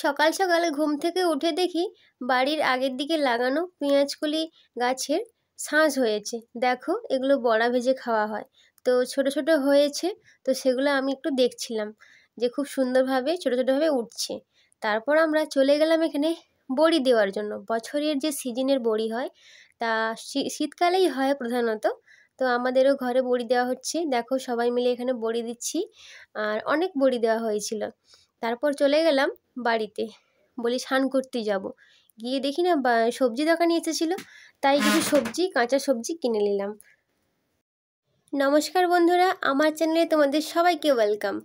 সকাল সকাল ঘুম থেকে উঠে দেখি বাড়ির আগের দিকে লাগানো পেঁয়াজকলি গাছের শাঁস হয়েছে। দেখো, এগুলো বড়া ভেজে খাওয়া হয়। তো ছোট ছোট হয়েছে, তো সেগুলো আমি একটু দেখছিলাম যে খুব সুন্দরভাবে ছোট ছোটভাবে উঠছে। তারপর আমরা চলে গেলাম এখানে বড়ি দেওয়ার জন্য। বছরের যে সিজনের বড়ি হয় তা শীতকালেই হয় প্রধানত। তো আমাদেরও ঘরে বড়ি দেওয়া হচ্ছে। দেখো, সবাই মিলে এখানে বড়ি দিচ্ছি, আর অনেক বড়ি দেওয়া হয়েছিল। তারপর চলে গেলাম বাড়িতে, বলি স্নান করতে যাব। গিয়ে দেখি না সবজি দোকানে এসেছিলো, তাই কিছু সবজি, কাঁচা সবজি কিনে নিলাম। নমস্কার বন্ধুরা, আমার চ্যানেলে তোমাদের সবাইকে ওয়েলকাম।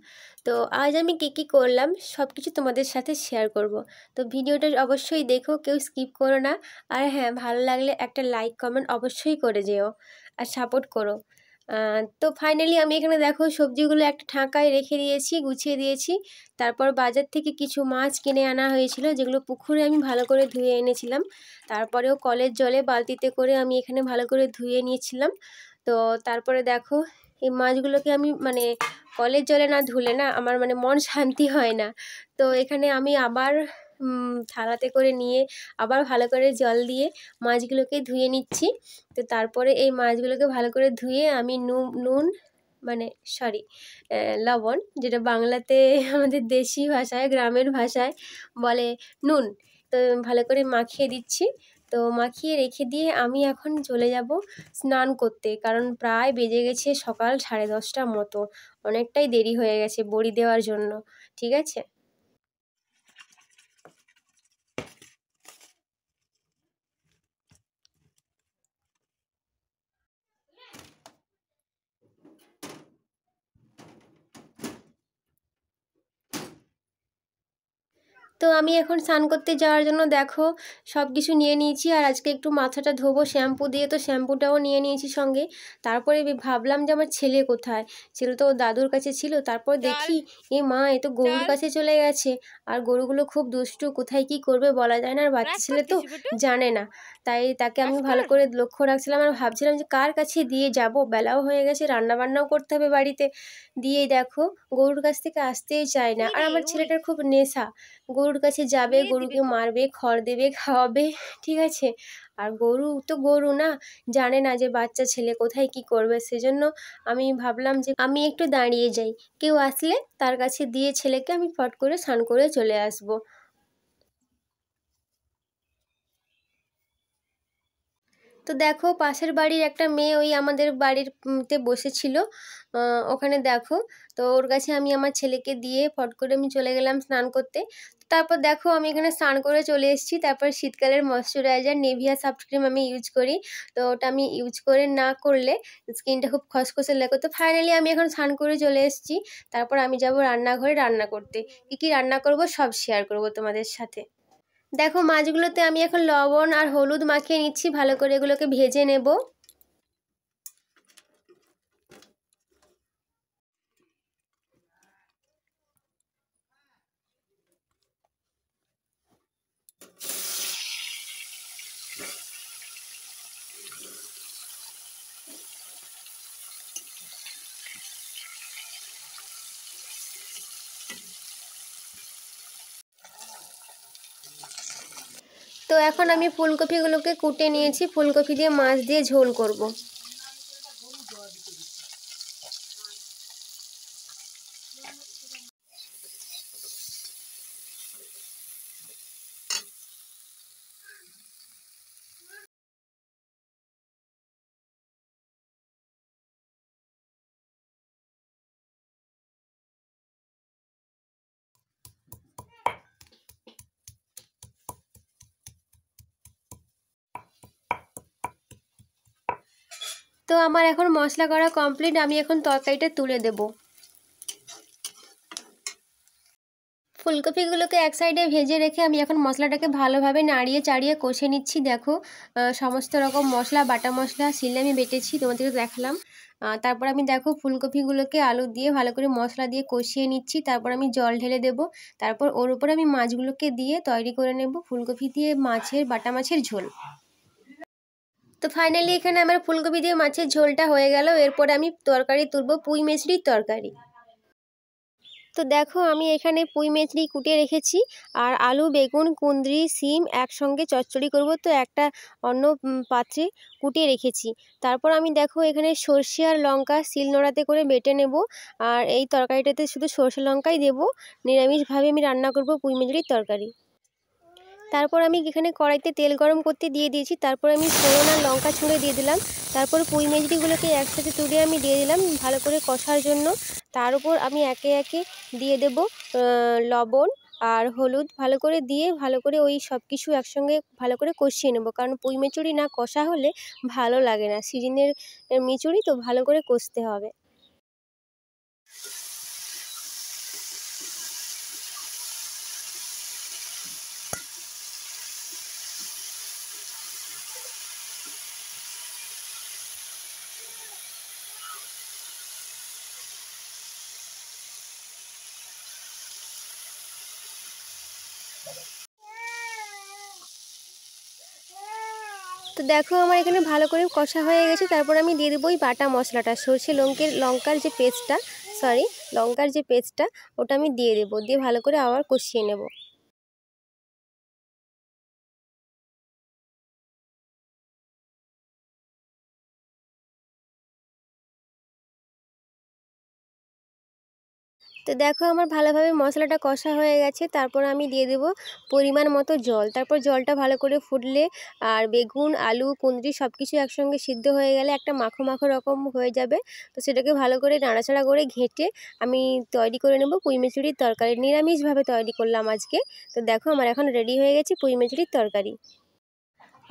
তো আজ আমি কী করলাম সব কিছু তোমাদের সাথে শেয়ার করব। তো ভিডিওটা অবশ্যই দেখো, কেউ স্কিপ করো না। আর হ্যাঁ, ভালো লাগলে একটা লাইক কমেন্ট অবশ্যই করে যেও আর সাপোর্ট করো। তো ফাইনালি আমি এখানে দেখো সবজিগুলো একটা ঠাকায় রেখে দিয়েছি, গুছিয়ে দিয়েছি। তারপর বাজার থেকে কিছু মাছ কিনে আনা হয়েছিল, যেগুলো পুকুরে আমি ভালো করে ধুয়ে এনেছিলাম। তারপরেও কলের জলে বালতিতে করে আমি এখানে ভালো করে ধুয়ে নিয়েছিলাম। তো তারপরে দেখো, এই মাছগুলোকে আমি কলের জলে না ধুলে না আমার মন শান্তি হয় না। তো এখানে আমি আবার থালাতে করে নিয়ে আবার ভালো করে জল দিয়ে মাছগুলোকে ধুয়ে নিচ্ছি। তো তারপরে এই মাছগুলোকে ভালো করে ধুয়ে আমি নুন সরি লবণ, যেটা বাংলাতে আমাদের দেশি ভাষায়, গ্রামের ভাষায় বলে নুন, তো ভালো করে মাখিয়ে দিচ্ছি। তো মাখিয়ে রেখে দিয়ে আমি এখন চলে যাব স্নান করতে, কারণ প্রায় বেজে গেছে সকাল 10:30টার মতো। অনেকটাই দেরি হয়ে গেছে বড়ি দেওয়ার জন্য। ঠিক আছে। তো আমি এখন স্নান করতে যাওয়ার জন্য দেখো সব কিছু নিয়ে নিয়েছি, আর আজকে একটু মাথাটা ধোবো শ্যাম্পু দিয়ে, তো শ্যাম্পুটাও নিয়ে নিয়েছি সঙ্গে। তারপরে ভাবলাম যে আমার ছেলে কোথায়, ছেলে তো ওর দাদুর কাছে ছিল। তারপর দেখি এ মা, এ তো গরুর কাছে চলে গেছে। আর গরুগুলো খুব দুষ্টু, কোথায় কি করবে বলা যায় না, আর বাচ্চা ছেলে তো জানে না। তাই তাকে আমি ভালো করে লক্ষ্য রাখছিলাম, আর ভাবছিলাম যে কার কাছে দিয়ে যাব, বেলাও হয়ে গেছে, রান্না বান্নাও করতে হবে বাড়িতে। দিয়ে দেখো গরুর কাছ থেকে আসতেই চায় না, আর আমার ছেলেটার খুব নেশা, গরুর কাছে যাবে, গরুকে মারবে, খড় দেবে, খাওয়াবে। ঠিক আছে। আর গরু তো গরু না, জানে না যে বাচ্চা ছেলে কোথায় কি করবে। সেজন্য আমি ভাবলাম যে আমি একটু দাঁড়িয়ে যাই, কেউ আসলে তার কাছে দিয়ে ছেলেকে আমি ফট করে স্নান করে চলে আসব। তো দেখো, পাশের বাড়ির একটা মেয়ে ওই আমাদের বাড়ির তে বসেছিল, ওখানে দেখো। তো ওর কাছে আমি আমার ছেলেকে দিয়ে ফট করে আমি চলে গেলাম স্নান করতে। তারপর দেখো আমি এখানে স্নান করে চলে এসেছি। তারপর শীতকালের ময়শ্চারাইজার নিভিয়া সফট ক্রিম আমি ইউজ করি। তো ওটা আমি ইউজ করে না করলে স্কিনটা খুব খসখসে লাগে। তো ফাইনালি আমি এখন স্নান করে চলে এসেছি। তারপর আমি যাব রান্নাঘরে রান্না করতে। কী রান্না করব সব শেয়ার করব তোমাদের সাথে। দেখো, মাছগুলোতে আমি এখন লবণ আর হলুদ মাখিয়ে নিচ্ছি, ভালো করে এগুলোকে ভেজে নেব। তো এখন আমি ফুলকপিগুলোকে কুটে নিয়েছি, ফুলকপি দিয়ে মাছ দিয়ে ঝোল করব। তো আমার এখন মশলা করা কমপ্লিট, আমি এখন তরকারিটা তুলে দেব। ফুলকপিগুলোকে এক সাইডে ভেজে রেখে আমি এখন মশলাটাকে ভালোভাবে নাড়িয়ে চাড়িয়ে কষে নিচ্ছি। দেখো, সমস্ত রকম মশলা, বাটা মশলা শিলে আমি বেটেছি, তোমাদেরকে দেখালাম। তারপর আমি দেখো ফুলকপিগুলোকে আলু দিয়ে ভালো করে মশলা দিয়ে কষিয়ে নিচ্ছি। তারপর আমি জল ঢেলে দেব। তারপর ওর উপরে আমি মাছগুলোকে দিয়ে তৈরি করে নেব ফুলকপি দিয়ে বাটা মাছের ঝোল। তো ফাইনালি এখানে আমার ফুলকপি দিয়ে মাছের ঝোলটা হয়ে গেল। এরপর আমি তরকারি তুলব, পুঁই মেচড়ির তরকারি। তো দেখো আমি এখানে পুঁই মেচড়ি কুটিয়ে রেখেছি আর আলু বেগুন কুঁদরি সিম একসঙ্গে চচ্চড়ি করব, তো একটা অন্য পাত্রে কুটিয়ে রেখেছি। তারপর আমি দেখো এখানে সর্ষে আর লঙ্কা শিলনোড়াতে করে বেটে নেব। আর এই তরকারিটাতে শুধু সর্ষে লঙ্কাই দেব। নিরামিষভাবে আমি রান্না করব পুঁই মেচড়ির তরকারি। তারপর আমি এখানে কড়াইতে তেল গরম করতে দিয়ে দিয়েছি। তারপর আমি ফোড়ন আর লঙ্কা ছুঁড়ে দিয়ে দিলাম। তারপর পুঁই মেচড়িগুলোকে একসাথে তুলে আমি দিয়ে দিলাম ভালো করে কষার জন্য। তার উপর আমি একে একে দিয়ে দেব লবণ আর হলুদ, ভালো করে দিয়ে ভালো করে ওই সব কিছু একসঙ্গে ভালো করে কষিয়ে নেব, কারণ পুঁই মেচড়ি না কষা হলে ভালো লাগে না। সিজনের মিচুড়ি তো ভালো করে কষতে হবে। তো দেখো আমার এখানে ভালো করে কষা হয়ে গেছে। তারপর আমি দিয়ে দেবো ওই বাটা মশলাটা, সর্ষে লঙ্কার যে পেস্টটা, লঙ্কার যে পেস্টটা ওটা আমি দিয়ে দেবো, দিয়ে ভালো করে আবার কষিয়ে নেব। তো দেখো আমার ভালোভাবে মশলাটা কষা হয়ে গেছে। তারপর আমি দিয়ে দেব পরিমাণ মতো জল। তারপর জলটা ভালো করে ফুটলে আর বেগুন আলু কুঁদরি সব কিছু একসঙ্গে সিদ্ধ হয়ে গেলে একটা মাখো মাখো রকম হয়ে যাবে। তো সেটাকে ভালো করে নাড়াচাড়া করে ঘেঁটে আমি তৈরি করে নেব পুঁই মেচড়ির তরকারি। নিরামিষভাবে তৈরি করলাম আজকে। তো দেখো আমার এখন রেডি হয়ে গেছে পুঁই মেচড়ির তরকারি।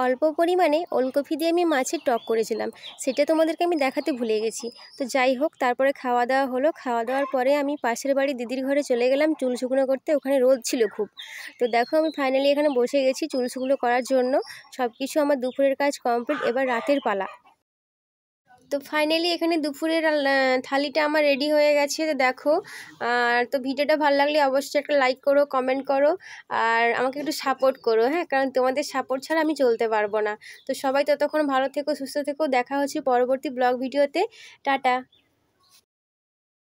অল্প পরিমাণে ওলকপি দিয়ে আমি মাছের টক করেছিলাম, সেটা তোমাদেরকে আমি দেখাতে ভুলে গেছি। তো যাই হোক, তারপরে খাওয়া দাওয়া হলো। খাওয়া দাওয়ার পরে আমি পাশের বাড়ি দিদির ঘরে চলে গেলাম চুল শুকনো করতে, ওখানে রোদ ছিল খুব। তো দেখো আমি ফাইনালি এখানে বসে গেছি চুল শুকনো করার জন্য। সব কিছু আমার দুপুরের কাজ কমপ্লিট, এবার রাতের পালা। তো ফাইনালি এখানে দুপুরের থালিটা আমার রেডি হয়ে গেছে। তো দেখো, আর তো ভিডিওটা ভালো লাগলে অবশ্যই একটা লাইক করো, কমেন্ট করো, আর আমাকে একটু সাপোর্ট করো, হ্যাঁ, কারণ তোমাদের সাপোর্ট ছাড়া আমি চলতে পারবো না। তো সবাই ততক্ষণ ভালো থেকো, সুস্থ থেকো। দেখা হচ্ছে পরবর্তী ব্লগ ভিডিওতে। টাটা।